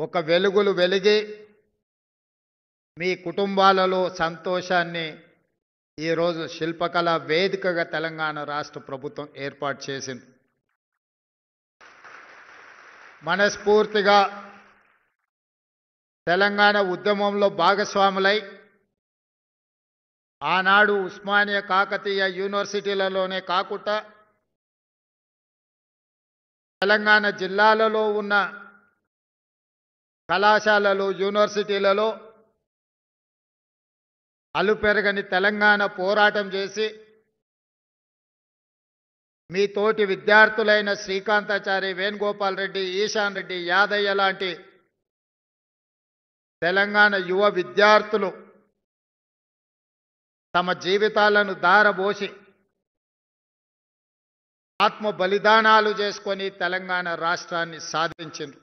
ఒక వెలుగులు వెలిగి మీ కుటుంబాలలో సంతోషాన్ని ఈరోజు శిల్పకళ వేదికగా తెలంగాణ రాష్ట్ర ప్రభుత్వం ఏర్పాటు చేసింది. మనస్ఫూర్తిగా తెలంగాణ ఉద్యమంలో భాగస్వాములై ఆనాడు ఉస్మానియా కాకతీయ యూనివర్సిటీలలోనే కాకుండా తెలంగాణ జిల్లాలలో ఉన్న కళాశాలలు యూనివర్సిటీలలో అలుపెరగని తెలంగాణ పోరాటం చేసి మీ తోటి విద్యార్థులైన శ్రీకాంతాచారి, వేణుగోపాల్ రెడ్డి, ఈశాన్ రెడ్డి, యాదయ్య లాంటి తెలంగాణ యువ విద్యార్థులు తమ జీవితాలను దారబోసి ఆత్మ బలిదానాలు చేసుకొని తెలంగాణ రాష్ట్రాన్ని సాధించింది.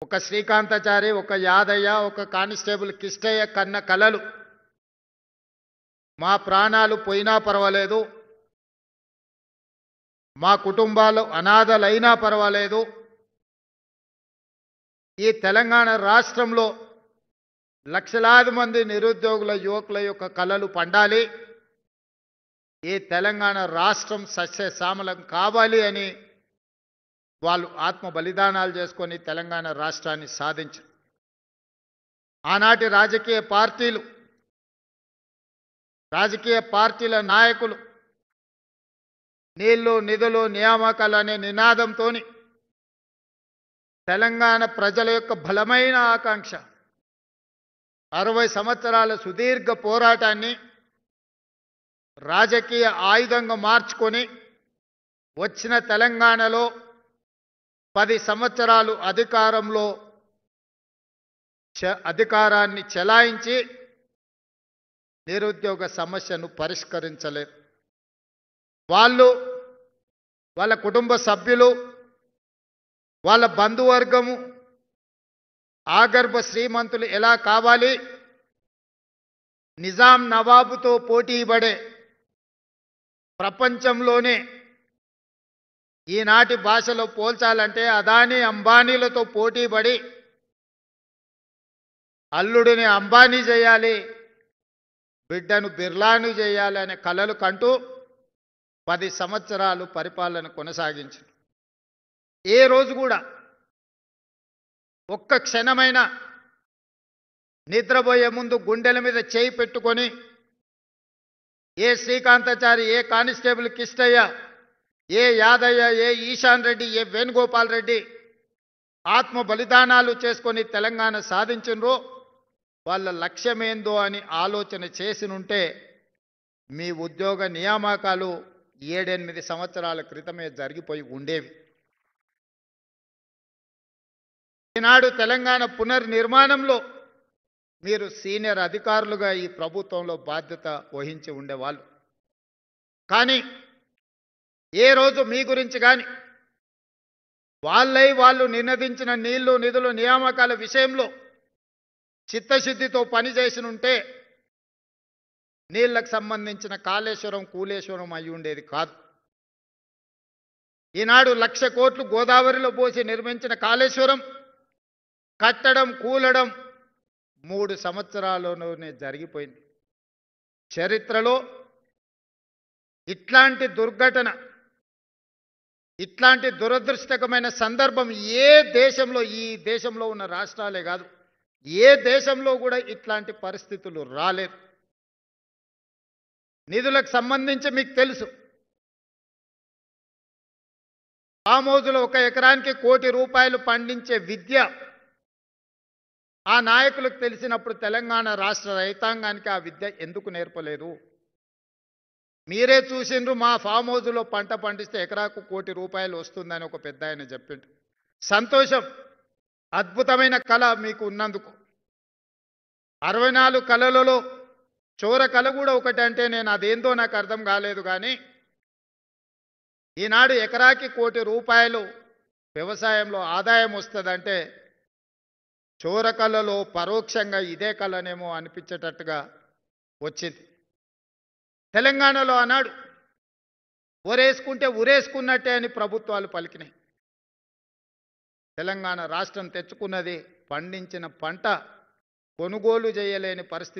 ఒక శ్రీకాంతాచారి, ఒక యాదయ్య, ఒక కానిస్టేబుల్ కిష్టయ్య కన్న కలలు మా ప్రాణాలు పోయినా పర్వాలేదు, మా కుటుంబాలు అనాథలైనా పర్వాలేదు, ఈ తెలంగాణ రాష్ట్రంలో లక్షలాది మంది నిరుద్యోగుల యువకుల యొక్క కలలు పండాలి, ఈ తెలంగాణ రాష్ట్రం సస్యశ్యామలం కావాలి అని వాళ్ళు ఆత్మ బలిదానాలు చేసుకొని తెలంగాణ రాష్ట్రాన్ని సాధించారు. ఆనాటి రాజకీయ పార్టీల నాయకులు నీళ్లు నిధులు నియామకాలు అనే నినాదంతో తెలంగాణ ప్రజల యొక్క బలమైన ఆకాంక్ష 60 సంవత్సరాల సుదీర్ఘ పోరాటాన్ని రాజకీయ ఆయుధంగా మార్చుకొని వచ్చిన తెలంగాణలో 10 సంవత్సరాలు అధికారాన్ని చెలాయించి నిరుద్యోగ సమస్యను పరిష్కరించలేరు. వాళ్ళ కుటుంబ సభ్యులు, వాళ్ళ బంధువర్గము ఆగర్భ శ్రీమంతులు ఎలా కావాలి, నిజాం నవాబుతో పోటీపడే ప్రపంచంలోనే ఈనాటి భాషలో పోల్చాలంటే అదానీ అంబానీలతో పోటీపడి అల్లుడిని అంబానీ చేయాలి, బిడ్డను బిర్లాను చేయాలి అనే కలలు కంటూ 10 సంవత్సరాలు పరిపాలన కొనసాగించారు. ఏ రోజు కూడా ఒక్క క్షణమైన నిద్రపోయే ముందు గుండెల మీద చేయి పెట్టుకొని ఏ శ్రీకాంతాచారి, ఏ కానిస్టేబుల్ కిష్టయ్య, ఏ యాదయ్య, ఏ ఈశాన్ రెడ్డి, ఏ వేణుగోపాల్ రెడ్డి ఆత్మ బలిదానాలు చేసుకొని తెలంగాణ సాధించినరో వాళ్ళ లక్ష్యమేందో అని ఆలోచన చేసినుంటే మీ ఉద్యోగ నియామకాలు 7-8 సంవత్సరాల క్రితమే జరిగిపోయి ఉండేవి. ఈనాడు తెలంగాణ పునర్నిర్మాణంలో మీరు సీనియర్ అధికారులుగా ఈ ప్రభుత్వంలో బాధ్యత వహించి ఉండేవాళ్ళు. కానీ ఏ రోజు మీ గురించి కానీ వాళ్ళు నినదించిన నీళ్లు నిధులు నియామకాల విషయంలో చిత్తశుద్ధితో పనిచేసినుంటే నీళ్లకు సంబంధించిన కాళేశ్వరం కూలేశ్వరం అయి ఉండేది కాదు. ఈనాడు 1,00,000 కోట్లు గోదావరిలో పోసి నిర్మించిన కాళేశ్వరం కట్టడం కూలడం 3 సంవత్సరాల్లోనే జరిగిపోయింది. చరిత్రలో ఇట్లాంటి దుర్ఘటన, ఇట్లాంటి దురదృష్టకరమైన సందర్భం ఏ దేశంలో, ఈ దేశంలో ఉన్న రాష్ట్రాలే కాదు, ఏ దేశంలో కూడా ఇట్లాంటి పరిస్థితులు రాలేదు. నిధులకు సంబంధించి మీకు తెలుసు, ఫామ్ హౌస్లో 1 ఎకరానికి ₹1 కోటి పండించే విద్య ఆ నాయకులకు తెలిసినప్పుడు తెలంగాణ రాష్ట్ర రైతాంగానికి ఆ విద్య ఎందుకు నేర్పలేదు? మీరే చూసిండ్రు, మా ఫామ్ హౌస్లో పంట పండిస్తే ఎకరాకు ₹1 కోటి వస్తుందని ఒక పెద్ద ఆయన చెప్పిండు. సంతోషం, అద్భుతమైన కళ మీకు ఉన్నందుకు. 64 కళలలో చోర కళ కూడా ఒకటి అంటే నేను అదేందో నాకు అర్థం కాలేదు. కానీ ఈనాడు ఎకరాకి ₹1 కోటి వ్యవసాయంలో ఆదాయం వస్తుందంటే చోర కళలో పరోక్షంగా ఇదే కళనేమో అనిపించేటట్టుగా వచ్చింది. తెలంగాణలో ఆనాడు ఒరేసుకుంటే ఉరేసుకున్నట్టే అని ప్రభుత్వాలు పలికినాయి. తెలంగాణ రాష్ట్రం తెచ్చుకున్నది పండించిన పంట కొనుగోలు చేయలేని పరిస్థితి